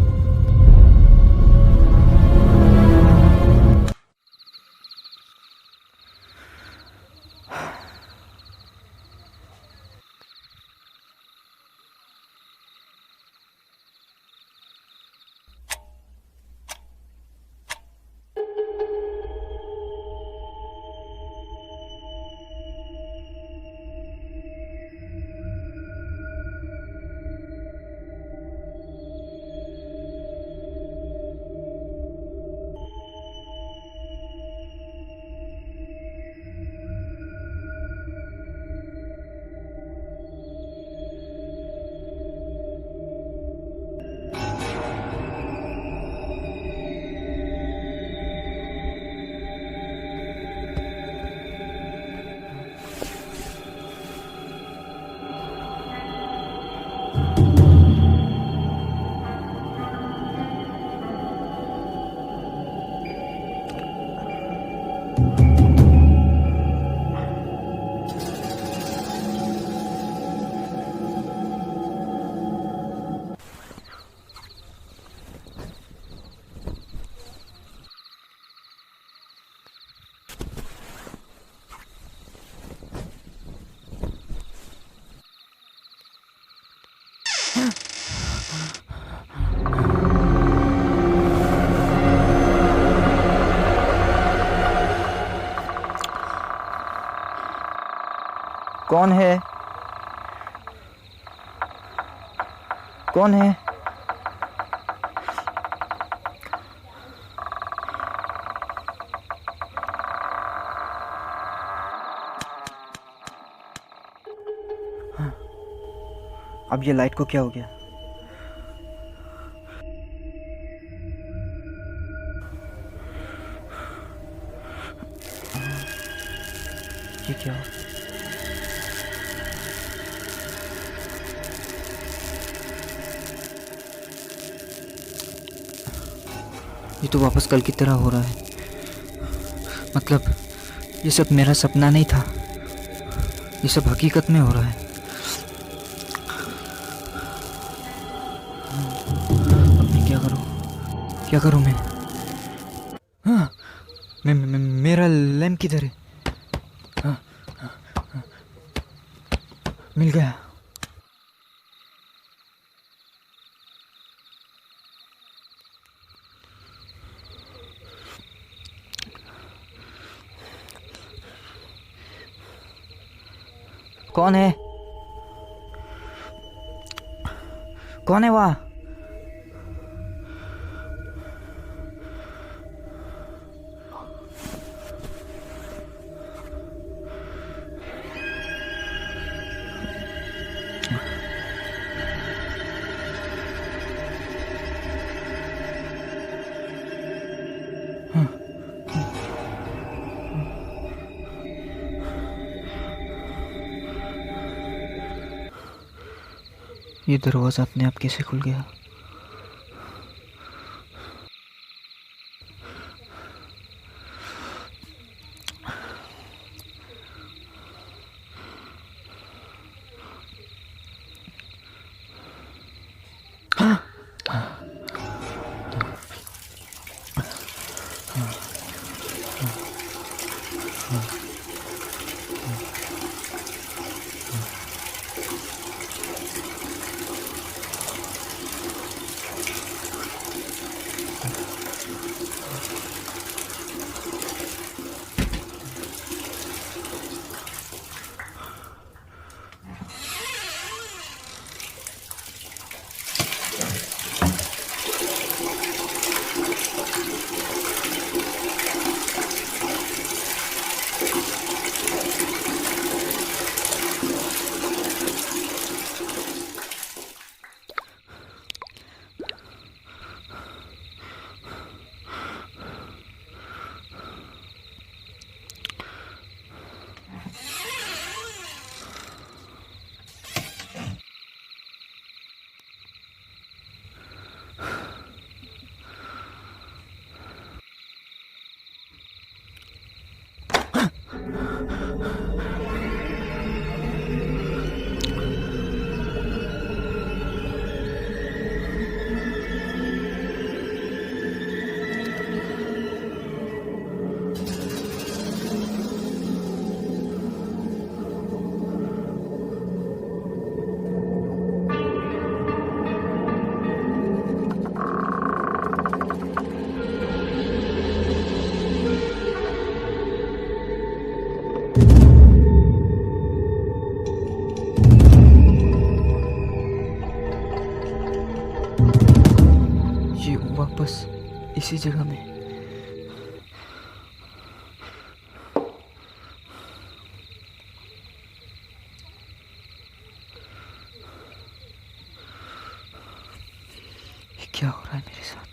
कौन है? कौन है? अब ये लाइट को क्या हो गया? ये क्या? ये तो वापस कल की तरह हो रहा है। मतलब ये सब मेरा सपना नहीं था, ये सब हकीकत में हो रहा है। अब मैं क्या करूं? क्या करूं मैं? हाँ, मेरा लैम्प किधर है? हाँ, मिल गया। कौन है? कौन है वहाँ? ये दरवाज़ा अपने आप कैसे खुल गया? वापस इसी जगह में। ये क्या हो रहा है मेरे साथ?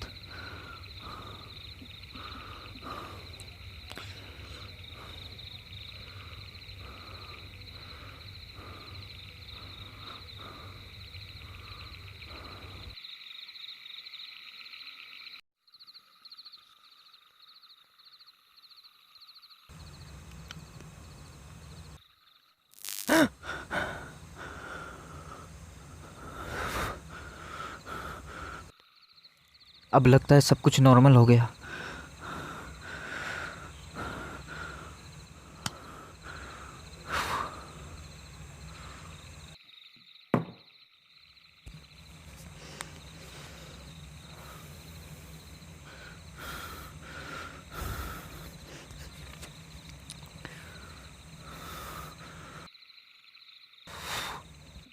अब लगता है सब कुछ नॉर्मल हो गया।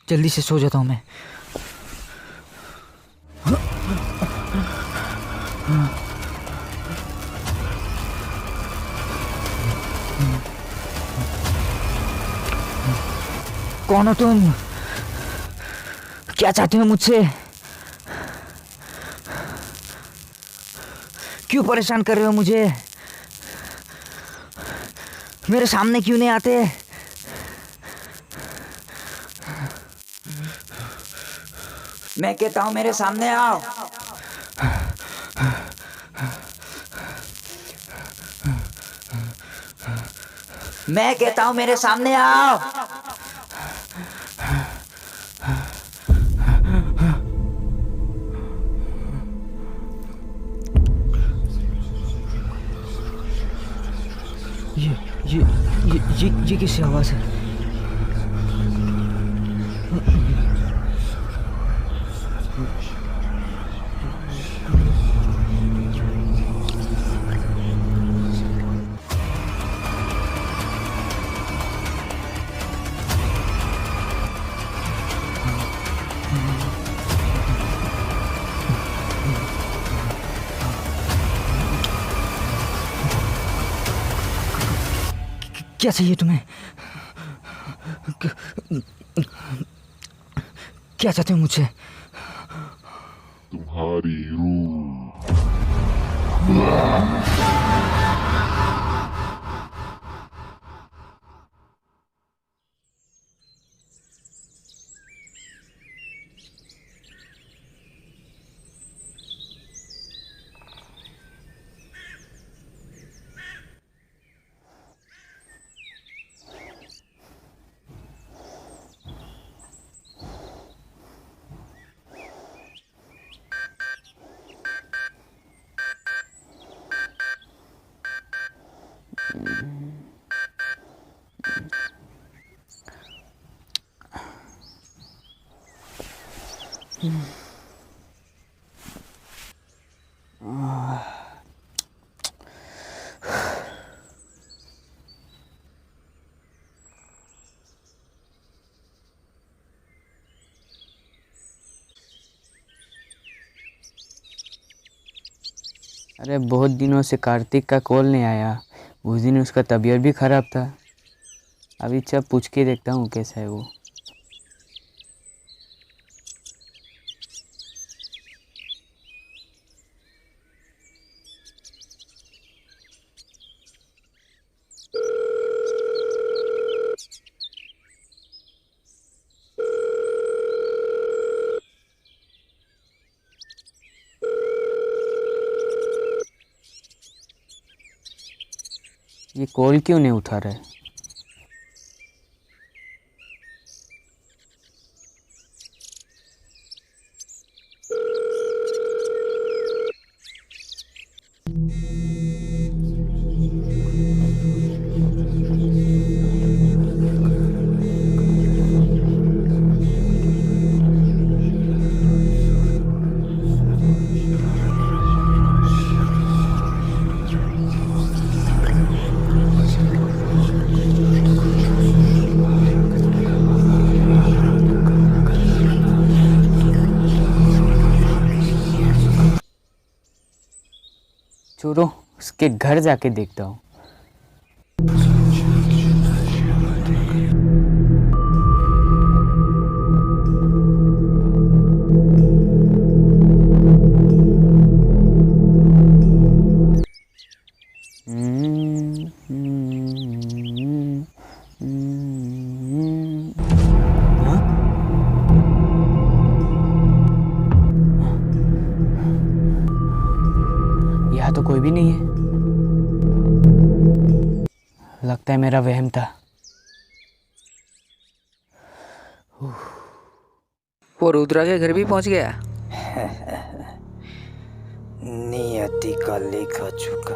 जल्दी से सो जाता हूँ मैं। कौन हो तुम? क्या चाहते हो मुझसे? क्यों परेशान कर रहे हो मुझे? मेरे सामने क्यों नहीं आते? मैं कहता हूं मेरे सामने आओ। मैं कहता हूं मेरे सामने आओ। ये किसकी आवाज़ है? क्या चाहिए तुम्हें? क्या चाहते हो मुझसे? तुम्हारी रूह। अरे बहुत दिनों से कार्तिक का कॉल नहीं आया। उस दिन उसका तबीयत भी ख़राब था। अभी चल पूछ के देखता हूँ कैसा है वो। ये कॉल क्यों नहीं उठा रहा है? छोड़ो, उसके घर जाके देखता हूँ। यहाँ तो कोई भी नहीं है। लगता है मेरा वहम था। वो रुद्रा के घर भी पहुंच गया। नियति का लिखा चुका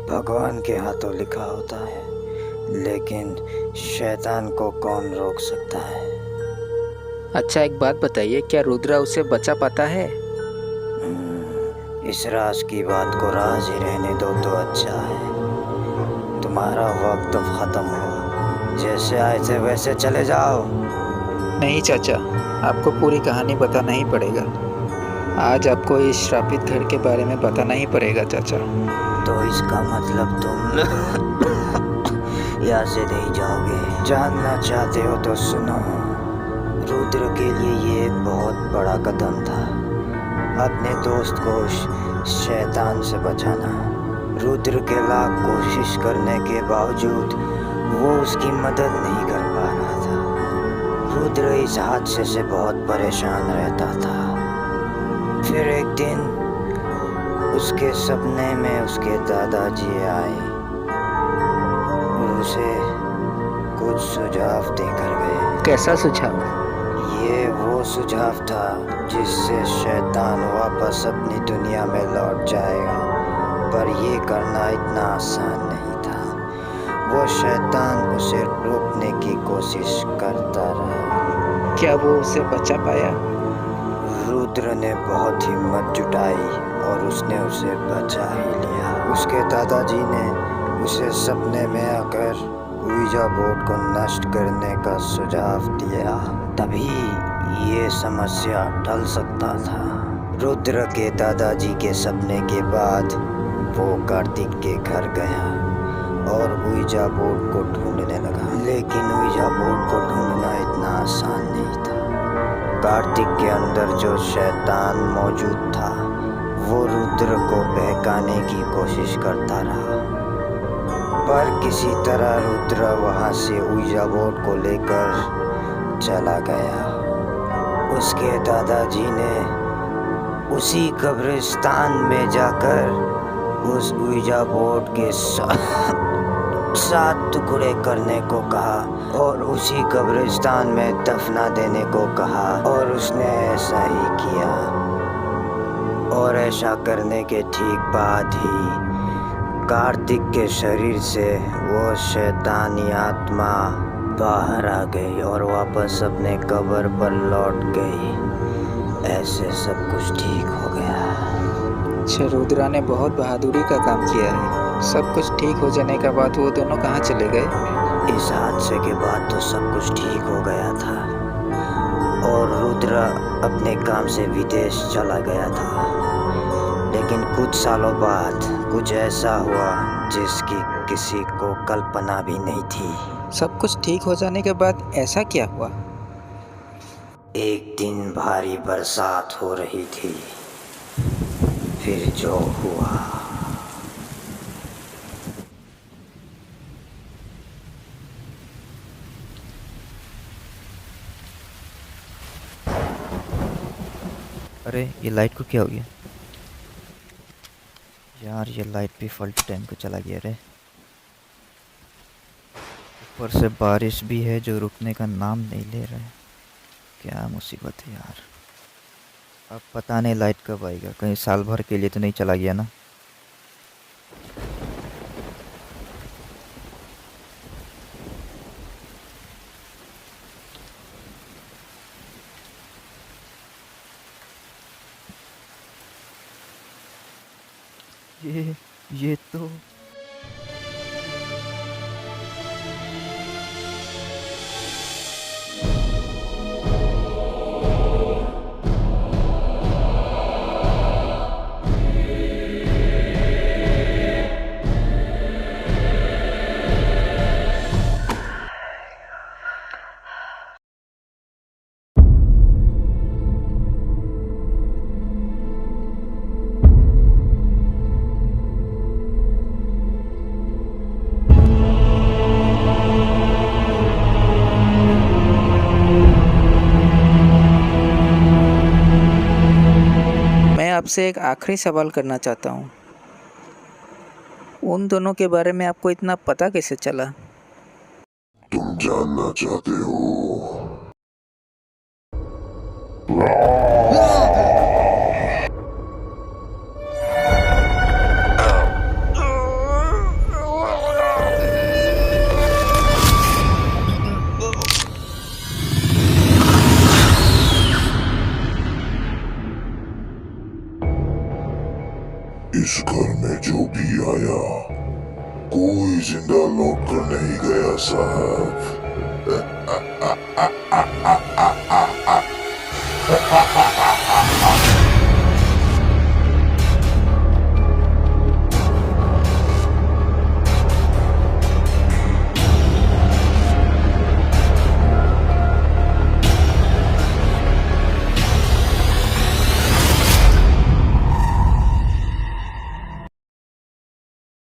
भगवान के हाथों लिखा होता है, लेकिन शैतान को कौन रोक सकता है। अच्छा एक बात बताइए, क्या रुद्रा उसे बचा पाता है? इस राज की बात को राज ही रहने दो तो अच्छा है। तुम्हारा वक्त खत्म हुआ, जैसे आए थे वैसे चले जाओ। नहीं चाचा, आपको पूरी कहानी बताना ही पड़ेगा। आज आपको इस श्रापित घर के बारे में बताना ही पड़ेगा चाचा। तो इसका मतलब तुम यहाँ से नहीं जाओगे? जानना चाहते हो तो सुनो। रुद्र के लिए ये एक बहुत बड़ा कदम था, अपने दोस्त को शैतान से बचाना। रुद्र के लाख कोशिश करने के बावजूद वो उसकी मदद नहीं कर पा रहा था। रुद्र इस हादसे से बहुत परेशान रहता था। फिर एक दिन उसके सपने में उसके दादाजी आए और उसे कुछ सुझाव देकर गए। कैसा सुझाव? ये वो सुझाव था जिससे शैतान वापस अपनी दुनिया में लौट जाएगा, पर ये करना इतना आसान नहीं था। वो शैतान उसे रोकने की कोशिश करता रहा। क्या वो उसे बचा पाया? रुद्र ने बहुत हिम्मत जुटाई और उसने उसे बचा ही लिया। उसके दादाजी ने उसे सपने में आकर ouija बोर्ड को नष्ट करने का सुझाव दिया, तभी ये समस्या टल सकता था। रुद्र के दादाजी के सपने के बाद वो कार्तिक के घर गया और ouija बोर्ड को ढूंढने लगा। लेकिन ouija बोर्ड को ढूंढना इतना आसान नहीं था। कार्तिक के अंदर जो शैतान मौजूद था वो रुद्र को बहकाने की कोशिश करता रहा, पर किसी तरह रुद्र वहां से ouija बोर्ड को लेकर चला गया। उसके दादाजी ने उसी कब्रिस्तान में जाकर उस ouija बोर्ड के 7 टुकड़े करने को कहा और उसी कब्रिस्तान में दफना देने को कहा, और उसने ऐसा ही किया। और ऐसा करने के ठीक बाद ही कार्तिक के शरीर से वो शैतानी आत्मा बाहर आ गई और वापस अपने कब्र पर लौट गई। ऐसे सब कुछ ठीक हो गया। अच्छा, रुद्रा ने बहुत बहादुरी का काम किया है। सब कुछ ठीक हो जाने के बाद वो दोनों कहाँ चले गए? इस हादसे के बाद तो सब कुछ ठीक हो गया था और रुद्र अपने काम से विदेश चला गया था। लेकिन कुछ सालों बाद कुछ ऐसा हुआ जिसकी किसी को कल्पना भी नहीं थी। सब कुछ ठीक हो जाने के बाद ऐसा क्या हुआ? एक दिन भारी बरसात हो रही थी। फिर जो हुआ, अरे ये लाइट को क्या हो गया यार? ये लाइट भी फॉल्ट टाइम को चला गया रे। ऊपर से बारिश भी है जो रुकने का नाम नहीं ले रहा है। क्या मुसीबत है यार। अब पता नहीं लाइट कब आएगा। कहीं साल भर के लिए तो नहीं चला गया ना? ये तो आपसे एक आखिरी सवाल करना चाहता हूँ। उन दोनों के बारे में आपको इतना पता कैसे चला? तुम जानना चाहते हो? इस घर में जो भी आया कोई जिंदा लौट कर नहीं गया साहब। ha ha